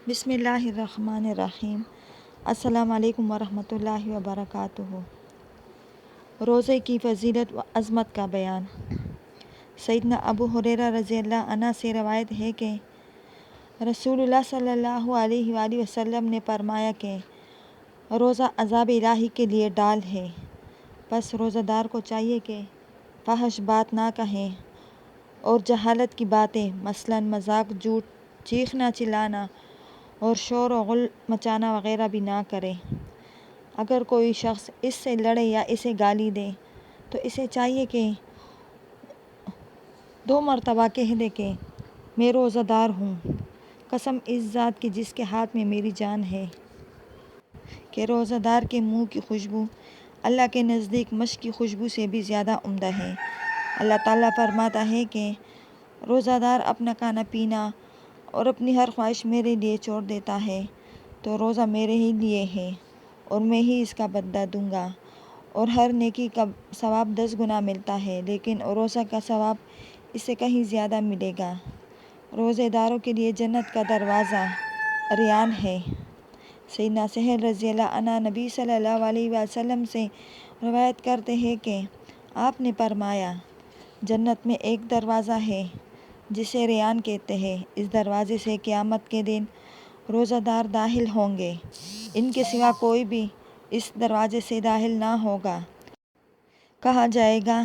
بسم اللہ الرحمن الرحیم۔ السلام علیکم ورحمۃ اللہ وبرکاتہ۔ روزے کی فضیلت و عظمت کا بیان۔ سیدنا ابو ہریرہ رضی اللہ عنہ سے روایت ہے کہ رسول اللہ صلی اللہ علیہ وآلہ وسلم نے فرمایا کہ روزہ عذاب الہی کے لیے ڈال ہے، پس روزہ دار کو چاہیے کہ فحش بات نہ کہیں اور جہالت کی باتیں مثلاً مذاق، جھوٹ، چیخنا چلانا اور شور و غل مچانا وغیرہ بھی نہ کرے۔ اگر کوئی شخص اس سے لڑے یا اسے گالی دے تو اسے چاہیے کہ 2 مرتبہ کہہ دے کہ میں روزہ دار ہوں، قسم اس ذات کی جس کے ہاتھ میں میری جان ہے، کہ روزہ دار کے منہ کی خوشبو اللہ کے نزدیک مشک کی خوشبو سے بھی زیادہ عمدہ ہے۔ اللہ تعالیٰ فرماتا ہے کہ روزہ دار اپنا کھانا پینا اور اپنی ہر خواہش میرے لیے چھوڑ دیتا ہے تو روزہ میرے ہی لیے ہے اور میں ہی اس کا بدلہ دوں گا، اور ہر نیکی کا ثواب 10 گنا ملتا ہے، لیکن روزہ کا ثواب اس سے کہیں زیادہ ملے گا۔ روزے داروں کے لیے جنت کا دروازہ ریان ہے۔ سیدنا سہل رضی اللہ عنہ نبی صلی اللہ علیہ وسلم سے روایت کرتے ہیں کہ آپ نے فرمایا، جنت میں ایک دروازہ ہے جسے ریان کہتے ہیں، اس دروازے سے قیامت کے دن روزہ دار داخل ہوں گے، ان کے سوا کوئی بھی اس دروازے سے داخل نہ ہوگا۔ کہا جائے گا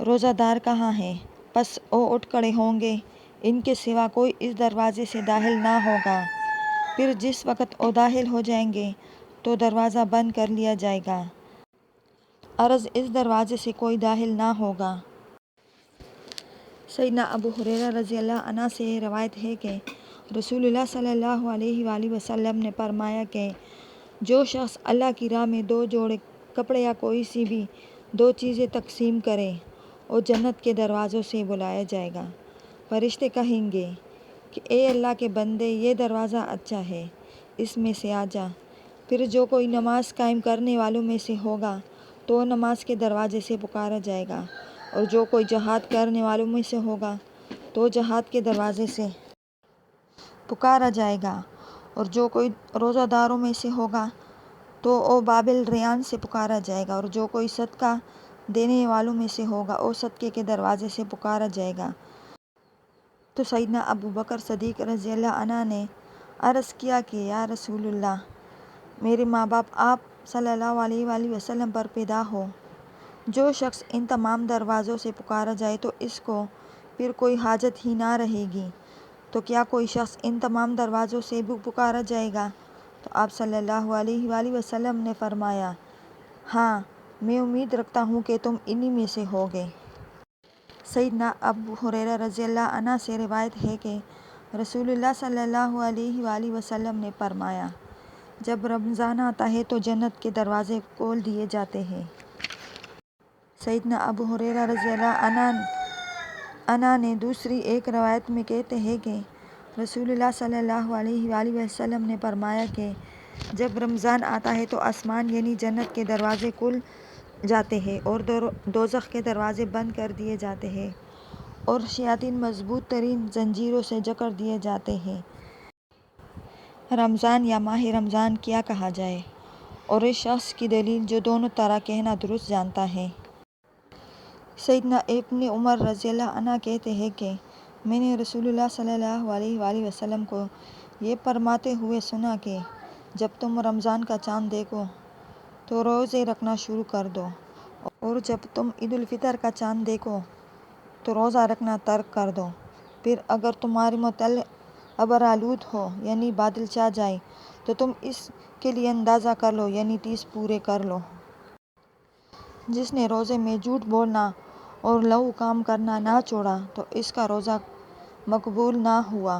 روزہ دار کہاں ہیں؟ پس وہ اٹھ کھڑے ہوں گے، ان کے سوا کوئی اس دروازے سے داخل نہ ہوگا۔ پھر جس وقت وہ داخل ہو جائیں گے تو دروازہ بند کر لیا جائے گا، عرض اس دروازے سے کوئی داخل نہ ہوگا۔ سیدنا ابو ہریرہ رضی اللہ عنہ سے روایت ہے کہ رسول اللہ صلی اللہ علیہ وآلہ وسلم نے فرمایا کہ جو شخص اللہ کی راہ میں 2 جوڑے کپڑے یا کوئی سی بھی 2 چیزیں تقسیم کرے، وہ جنت کے دروازوں سے بلایا جائے گا۔ فرشتے کہیں گے کہ اے اللہ کے بندے، یہ دروازہ اچھا ہے، اس میں سے آ جا۔ پھر جو کوئی نماز قائم کرنے والوں میں سے ہوگا تو وہ نماز کے دروازے سے پکارا جائے گا، اور جو کوئی جہاد کرنے والوں میں سے ہوگا تو جہاد کے دروازے سے پکارا جائے گا، اور جو کوئی روزہ داروں میں سے ہوگا تو وہ باب ریان سے پکارا جائے گا، اور جو کوئی صدقہ دینے والوں میں سے ہوگا وہ صدقے کے دروازے سے پکارا جائے گا۔ تو سیدنا ابو بکر صدیق رضی اللہ عنہ نے عرض کیا کہ یا رسول اللہ، میرے ماں باپ آپ صلی اللہ علیہ وآلہ وسلم پر پیدا ہو، جو شخص ان تمام دروازوں سے پکارا جائے تو اس کو پھر کوئی حاجت ہی نہ رہے گی، تو کیا کوئی شخص ان تمام دروازوں سے بھی پکارا جائے گا؟ تو آپ صلی اللہ علیہ وآلہ وسلم نے فرمایا، ہاں، میں امید رکھتا ہوں کہ تم انہی میں سے ہوگے۔ سیدنا ابو ہریرہ رضی اللہ عنہ سے روایت ہے کہ رسول اللہ صلی اللہ علیہ وآلہ وسلم نے فرمایا، جب رمضان آتا ہے تو جنت کے دروازے کھول دیے جاتے ہیں۔ سیدنا ابو ہریرہ رضی اللہ عنہ نے دوسری ایک روایت میں کہتے ہیں کہ رسول اللہ صلی اللہ علیہ وآلہ وسلم نے فرمایا کہ جب رمضان آتا ہے تو آسمان یعنی جنت کے دروازے کھل جاتے ہیں اور دوزخ کے دروازے بند کر دیے جاتے ہیں، اور شیاطین مضبوط ترین زنجیروں سے جکڑ دیے جاتے ہیں۔ رمضان یا ماہ رمضان کیا کہا جائے، اور اس شخص کی دلیل جو دونوں طرح کہنا درست جانتا ہے۔ سیدنا ابن عمر رضی اللہ عنہ کہتے ہیں کہ میں نے رسول اللہ صلی اللہ علیہ وآلہ وسلم کو یہ فرماتے ہوئے سنا کہ جب تم رمضان کا چاند دیکھو تو روزے رکھنا شروع کر دو، اور جب تم عید الفطر کا چاند دیکھو تو روزہ رکھنا ترک کر دو، پھر اگر تمہارے متعلق ابر آلود ہو یعنی بادل چھا جائے تو تم اس کے لیے اندازہ کر لو یعنی 30 پورے کر لو۔ جس نے روزے میں جھوٹ بولنا اور لغو کام کرنا نہ چھوڑا تو اس کا روزہ مقبول نہ ہوا۔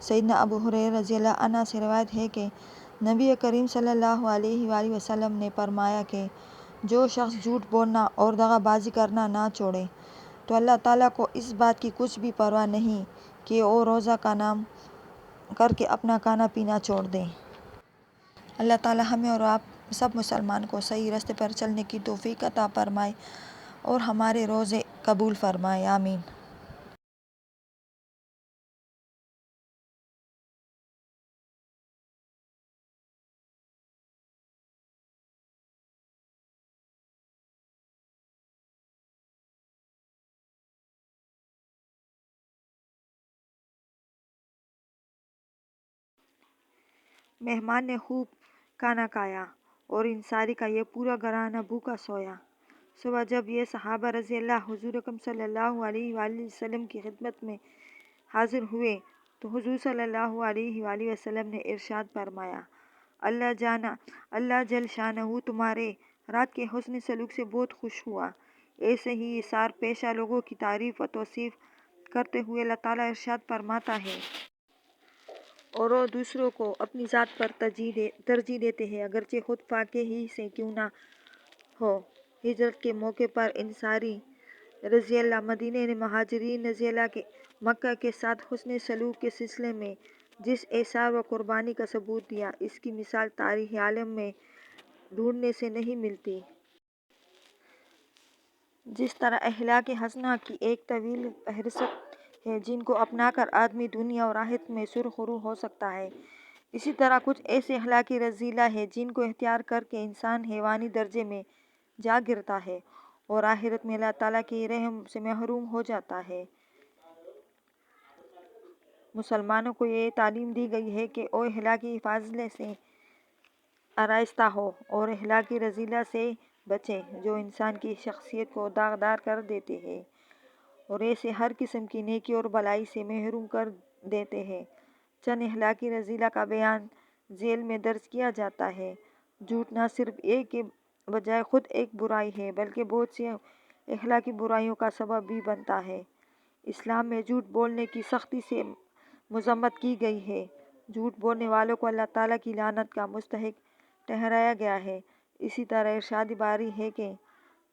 سیدنا ابو ہریرہ رضی اللہ عنہ سے روایت ہے کہ نبی کریم صلی اللہ علیہ وآلہ وسلم نے فرمایا کہ جو شخص جھوٹ بولنا اور دغا بازی کرنا نہ چھوڑے تو اللہ تعالیٰ کو اس بات کی کچھ بھی پرواہ نہیں کہ وہ روزہ کا نام کر کے اپنا کھانا پینا چھوڑ دے۔ اللہ تعالیٰ ہمیں اور آپ سب مسلمان کو صحیح راستے پر چلنے کی توفیق عطا فرمائے اور ہمارے روزے قبول فرمائے، آمین۔ مہمان نے خوب کھانا کھایا اور انصاری کا یہ پورا گھرانہ بھوکا سویا۔ صبح جب یہ صحابہ رضی اللہ حضور اکرم صلی اللہ علیہ وآلہ وسلم کی خدمت میں حاضر ہوئے تو حضور صلی اللہ علیہ وآلہ وسلم نے ارشاد فرمایا، اللہ جل شانہ تمہارے رات کے حسن سلوک سے بہت خوش ہوا۔ ایسے ہی اثار پیشہ لوگوں کی تعریف و توصیف کرتے ہوئے اللہ تعالیٰ ارشاد فرماتا ہے، اور وہ دوسروں کو اپنی ذات پر ترجیح دیتے ہیں اگرچہ خود فاقے ہی سے کیوں نہ ہو۔ ہجرت کے موقع پر انصاری رضی اللہ مدینہ نے مہاجرین رضی اللہ کے مکہ کے ساتھ حسن سلوک کے سلسلے میں جس ایثار و قربانی کا ثبوت دیا، اس کی مثال تاریخ عالم میں ڈھونڈنے سے نہیں ملتی۔ جس طرح اخلاق حسنہ کی ایک طویل فہرست ہے جن کو اپنا کر آدمی دنیا اور آخرت میں سرخرو ہو سکتا ہے، اسی طرح کچھ ایسے اخلاق رذیلہ ہیں جن کو اختیار کر کے انسان حیوانی درجے میں جا گرتا ہے اور آخرت میں اللہ تعالیٰ کے رحم سے محروم ہو جاتا ہے۔ مسلمانوں کو یہ تعلیم دی گئی ہے کہ وہ اخلاقی فاضلے سے آراستہ ہو اور اخلاق رذیلہ سے بچیں جو انسان کی شخصیت کو داغدار کر دیتے ہیں اور اسے ہر قسم کی نیکی اور بھلائی سے محروم کر دیتے ہیں۔ چند اخلاق رذیلہ کا بیان ذیل میں درج کیا جاتا ہے۔ جھوٹ نہ صرف ایک کے بجائے خود ایک برائی ہے بلکہ بہت سی اخلاقی برائیوں کا سبب بھی بنتا ہے۔ اسلام میں جھوٹ بولنے کی سختی سے مذمت کی گئی ہے۔ جھوٹ بولنے والوں کو اللہ تعالیٰ کی لعنت کا مستحق ٹھہرایا گیا ہے۔ اسی طرح ارشاد باری ہے کہ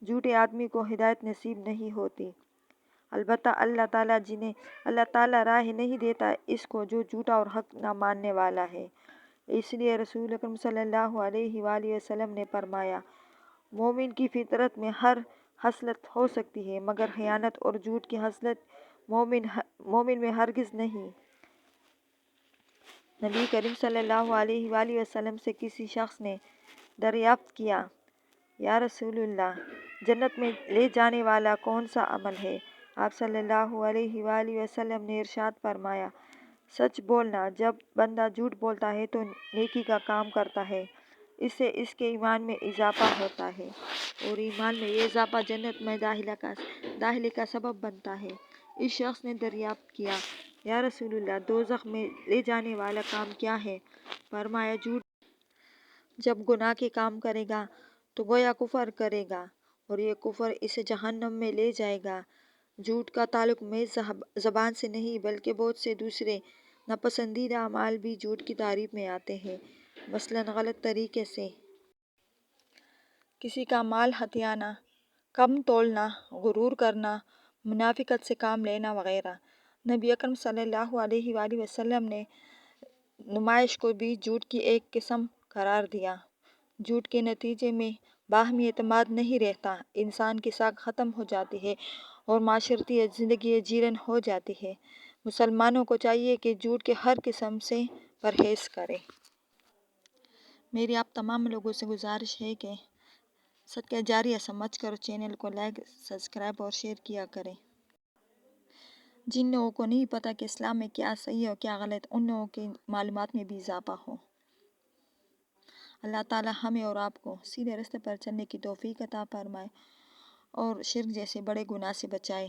جھوٹے آدمی کو ہدایت نصیب نہیں ہوتی، البتہ اللہ تعالیٰ جنہیں اللہ تعالیٰ راہ نہیں دیتا اس کو جو جھوٹا اور حق نہ ماننے والا ہے۔ اس لیے رسول اکرم صلی اللہ علیہ وآلہ وسلم نے فرمایا، مومن کی فطرت میں ہر خصلت ہو سکتی ہے مگر خیانت اور جھوٹ کی خصلت مومن میں ہرگز نہیں۔ نبی کریم صلی اللہ علیہ وآلہ وسلم سے کسی شخص نے دریافت کیا، یا رسول اللہ، جنت میں لے جانے والا کون سا عمل ہے؟ آپ صلی اللہ علیہ وآلہ وسلم نے ارشاد فرمایا، سچ بولنا۔ جب بندہ جھوٹ بولتا ہے تو نیکی کا کام کرتا ہے، اس سے اس کے ایمان میں اضافہ ہوتا ہے اور ایمان میں یہ اضافہ جنت میں داخلے کا سبب بنتا ہے۔ اس شخص نے دریافت کیا، یا رسول اللہ، دوزخ میں لے جانے والا کام کیا ہے؟ فرمایا، جھوٹ۔ جب گناہ کے کام کرے گا تو گویا کفر کرے گا اور یہ کفر اسے جہنم میں لے جائے گا۔ جھوٹ کا تعلق محض زبان سے نہیں بلکہ بہت سے دوسرے ناپسندیدہ اعمال بھی جھوٹ کی تعریف میں آتے ہیں، مثلاً غلط طریقے سے کسی کا مال ہتھیانا، کم تولنا، غرور کرنا، منافقت سے کام لینا وغیرہ۔ نبی اکرم صلی اللہ علیہ وآلہ وسلم نے نمائش کو بھی جھوٹ کی ایک قسم قرار دیا۔ جھوٹ کے نتیجے میں باہمی اعتماد نہیں رہتا، انسان کی ساکھ ختم ہو جاتی ہے اور معاشرتی زندگی جیرن ہو جاتی ہے۔ مسلمانوں کو چاہیے کہ جھوٹ کے ہر قسم سے پرہیز کرے۔ میری آپ تمام لوگوں سے گزارش ہے کہ صدقہ جاریہ سمجھ کر چینل کو لائک، سبسکرائب اور شیئر کیا کریں۔ جن لوگوں کو نہیں پتہ کہ اسلام میں کیا صحیح اور کیا غلط، ان لوگوں کی معلومات میں بھی اضافہ ہو۔ اللہ تعالیٰ ہمیں اور آپ کو سیدھے راستے پر چلنے کی توفیق عطا فرمائے اور شرک جیسے بڑے گناہ سے بچائے۔